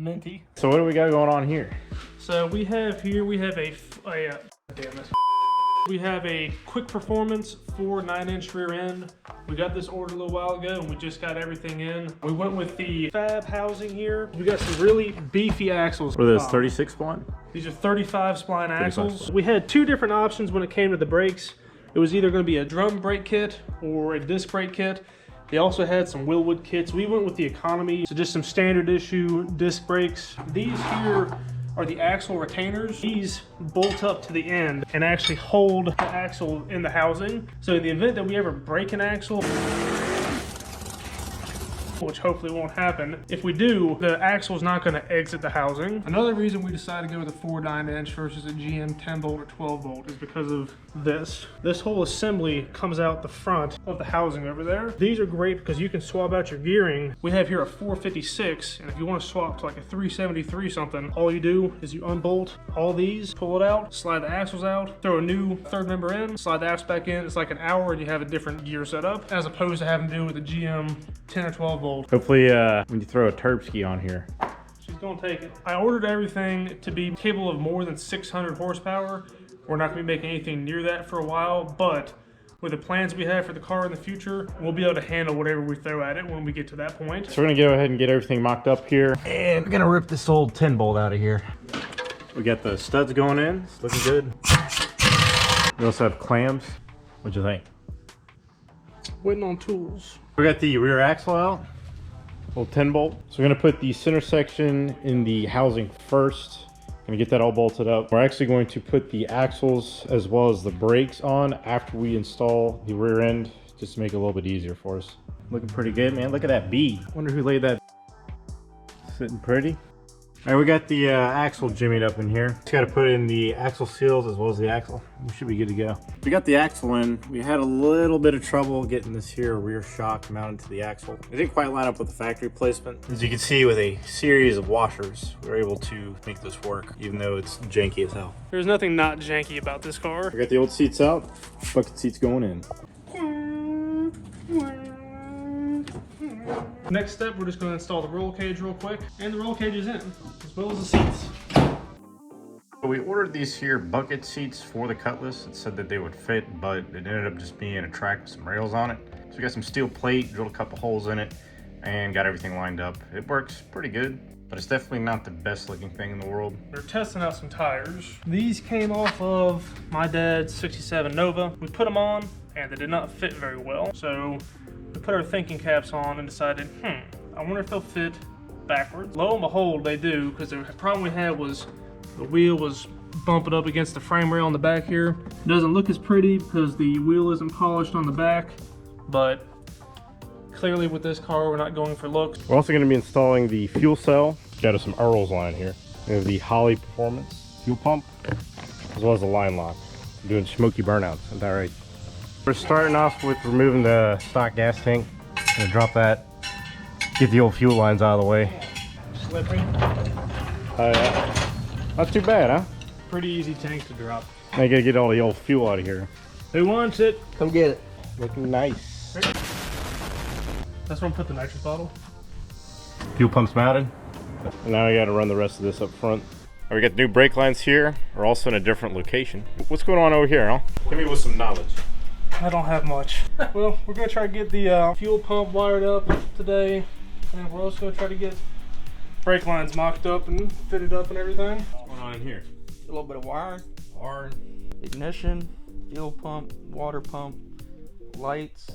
minty. So what do we got going on here? So we have a we have a quick performance 9-inch rear end. We got this ordered a little while ago and we just got everything in. We went with the fab housing here. We got some really beefy axles. What are those, 36 spline? These are 35 spline axles. We had two different options when it came to the brakes. It was either going to be a drum brake kit or a disc brake kit. They also had some Willwood kits. We went with the economy, so just some standard issue disc brakes. These here are the axle retainers. These bolt up to the end and actually hold the axle in the housing. So in the event that we ever break an axle, which hopefully won't happen, if we do, the axle is not going to exit the housing. Another reason we decided to go with a 9-inch versus a GM 10 volt or 12 volt is because of this. This whole assembly comes out the front of the housing over there. These are great because you can swap out your gearing. We have here a 456, and if you want to swap to like a 373 something, all you do is you unbolt all these, pull it out, slide the axles out, throw a new third member in, slide the axle back in. It's like an hour and you have a different gear setup, as opposed to having to do with a GM 10 or 12 volt. Hopefully when you throw a Turbski on here. She's gonna take it. I ordered everything to be capable of more than 600 horsepower. We're not gonna be making anything near that for a while, but with the plans we have for the car in the future, we'll be able to handle whatever we throw at it when we get to that point. So we're gonna go ahead and get everything mocked up here. And we're gonna rip this old 10 bolt out of here. We got the studs going in, it's looking good. We also have clamps. What'd you think? Waiting on tools. We got the rear axle out. Little 10 bolt. So we're gonna put the center section in the housing first. Gonna get that all bolted up. We're actually going to put the axles as well as the brakes on after we install the rear end, just to make it a little bit easier for us. Looking pretty good, man. Look at that B. Wonder who laid that. Sitting pretty. All right, we got the axle jimmied up in here. Just got to put in the axle seals as well as the axle. We should be good to go. We got the axle in. We had a little bit of trouble getting this here rear shock mounted to the axle. It didn't quite line up with the factory placement. As you can see, with a series of washers, we were able to make this work, even though it's janky as hell. There's nothing not janky about this car. We got the old seats out, bucket seats going in. Next step, we're just going to install the roll cage real quick, and the roll cage is in, as well as the seats. We ordered these here bucket seats for the Cutlass. It said that they would fit, but it ended up just being a track with some rails on it. So we got some steel plate, drilled a couple holes in it, and got everything lined up. It works pretty good, but it's definitely not the best looking thing in the world. We're testing out some tires. These came off of my dad's 67 Nova. We put them on, and they did not fit very well. So we put our thinking caps on and decided, I wonder if they'll fit backwards. Lo and behold, they do, because the problem we had was the wheel was bumping up against the frame rail on the back here. It doesn't look as pretty because the wheel isn't polished on the back, but clearly with this car, we're not going for looks. We're also going to be installing the fuel cell. Got us some Earls line here. We have the Holly Performance fuel pump, as well as the line lock. I'm doing smoky burnouts, is that right? We're starting off with removing the stock gas tank. Gonna drop that, get the old fuel lines out of the way. Slippery. Not too bad, huh? Pretty easy tank to drop. Now you gotta get all the old fuel out of here. Who wants it? Come get it. Looking nice. That's where I put the nitrous bottle. Fuel pump's mounted. And now I gotta run the rest of this up front. We got the new brake lines here. We're also in a different location. What's going on over here, huh? Hit me with some knowledge. I don't have much. Well, we're gonna try to get the fuel pump wired up today, and we're also gonna try to get brake lines mocked up and fitted up and everything. What's going on in here? A little bit of wiring, ignition, fuel pump, water pump, lights,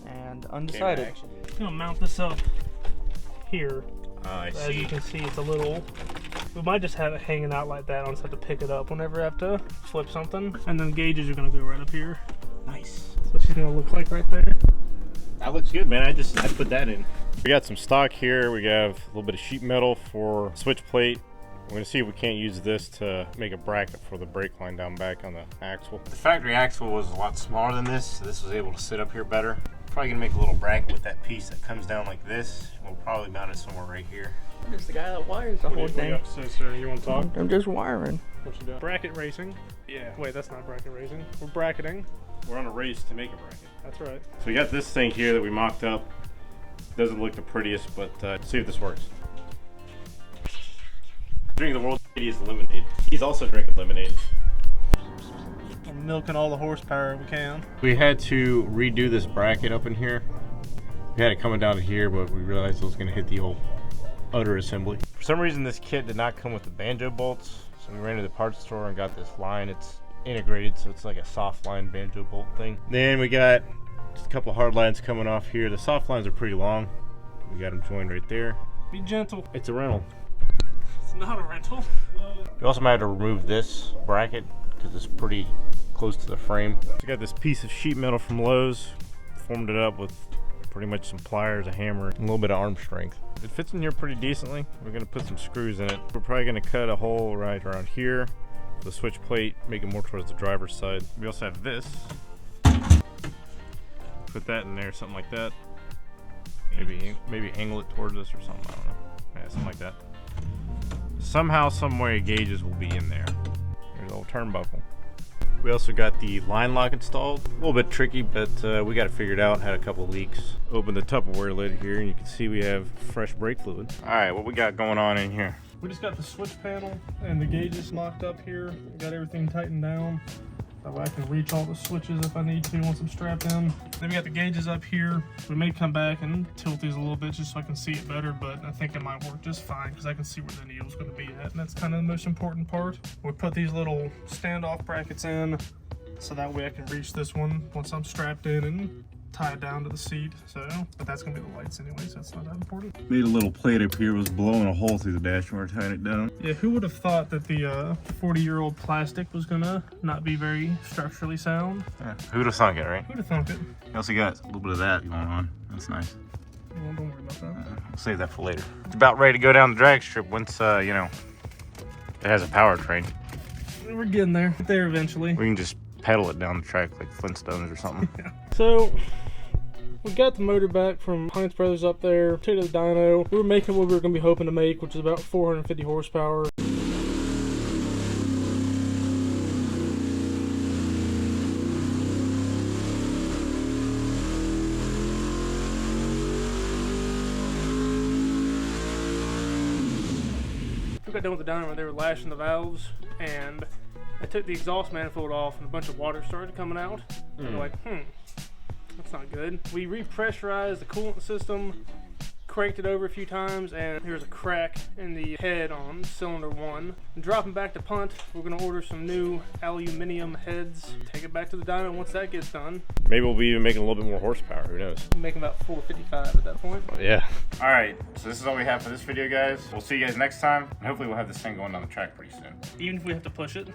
and undecided. I'm gonna mount this up here. I As see. you can see, it's a little. We might just have it hanging out like that. I'll just have to pick it up whenever I have to flip something. And then gauges are gonna go right up here. Nice. That's what she's gonna look like right there. That looks good, man. I put that in. We got some stock here. We have a little bit of sheet metal for switch plate. We're gonna see if we can't use this to make a bracket for the brake line down back on the axle. The factory axle was a lot smaller than this, so this was able to sit up here better. Probably gonna make a little bracket with that piece that comes down like this. We'll probably mount it somewhere right here. I'm just the guy that wires the whole thing. You want to talk? I'm just wiring. What you doing? Bracket racing. Yeah. Wait, that's not bracket racing. We're bracketing. We're on a race to make a bracket. That's right. So we got this thing here that we mocked up. Doesn't look the prettiest, but see if this works. Drinking the world's shittiest lemonade. He's also drinking lemonade. I'm milking all the horsepower we can. We had to redo this bracket up in here. We had it coming down to here, but we realized it was going to hit the old udder assembly. For some reason, this kit did not come with the banjo bolts, so we ran to the parts store and got this line. It's integrated, so it's like a soft line banjo bolt thing. Then we got just a couple hard lines coming off here. The soft lines are pretty long. We got them joined right there. Be gentle. It's a rental. It's not a rental. We also had to remove this bracket because it's pretty close to the frame. So I got this piece of sheet metal from Lowe's, formed it up with pretty much some pliers, a hammer, and a little bit of arm strength. It fits in here pretty decently. We're gonna put some screws in it. We're probably gonna cut a hole right around here, the switch plate, make it more towards the driver's side. We also have this. Put that in there, something like that. Maybe angle it towards us or something, I don't know. Yeah, something like that. Somehow, some way, gauges will be in there. There's a little turnbuckle. We also got the line lock installed. A little bit tricky, but we got it figured out. Had a couple leaks. Open the Tupperware lid here, and you can see we have fresh brake fluid. All right, what we got going on in here? We just got the switch panel and the gauges locked up here. Got everything tightened down. That way I can reach all the switches if I need to once I'm strapped in. Then we got the gauges up here. We may come back and tilt these a little bit just so I can see it better, but I think it might work just fine because I can see where the needle's going to be at, and that's kind of the most important part. We put these little standoff brackets in so that way I can reach this one once I'm strapped in and tie it down to the seat. So, but that's going to be the lights anyway, so that's not that important. Made a little plate up here, was blowing a hole through the dashboard, tying it down. Yeah, who would have thought that the 40-year-old plastic was gonna not be very structurally sound? Yeah. Who would have thunk it, right? Who'd have thunk it? You also got a little bit of that going on. That's nice. Well, don't worry about that. We'll save that for later. It's about ready to go down the drag strip once, you know, it has a powertrain. We're getting there. Get there eventually. We can just pedal it down the track like Flintstones or something. Yeah. So, we got the motor back from Heinz Brothers up there, took it to the dyno. We were making what we were going to be hoping to make, which is about 450 horsepower. We got done with the dyno where they were lashing the valves, and I took the exhaust manifold off and a bunch of water started coming out. And we're like, that's not good. We repressurized the coolant system, cranked it over a few times, and here's a crack in the head on cylinder 1. And dropping back to punt, we're gonna order some new aluminum heads, take it back to the dyno once that gets done. Maybe we'll be even making a little bit more horsepower, who knows? Making about 455 at that point. Yeah. All right, so this is all we have for this video, guys. We'll see you guys next time, and hopefully we'll have this thing going down the track pretty soon. Even if we have to push it.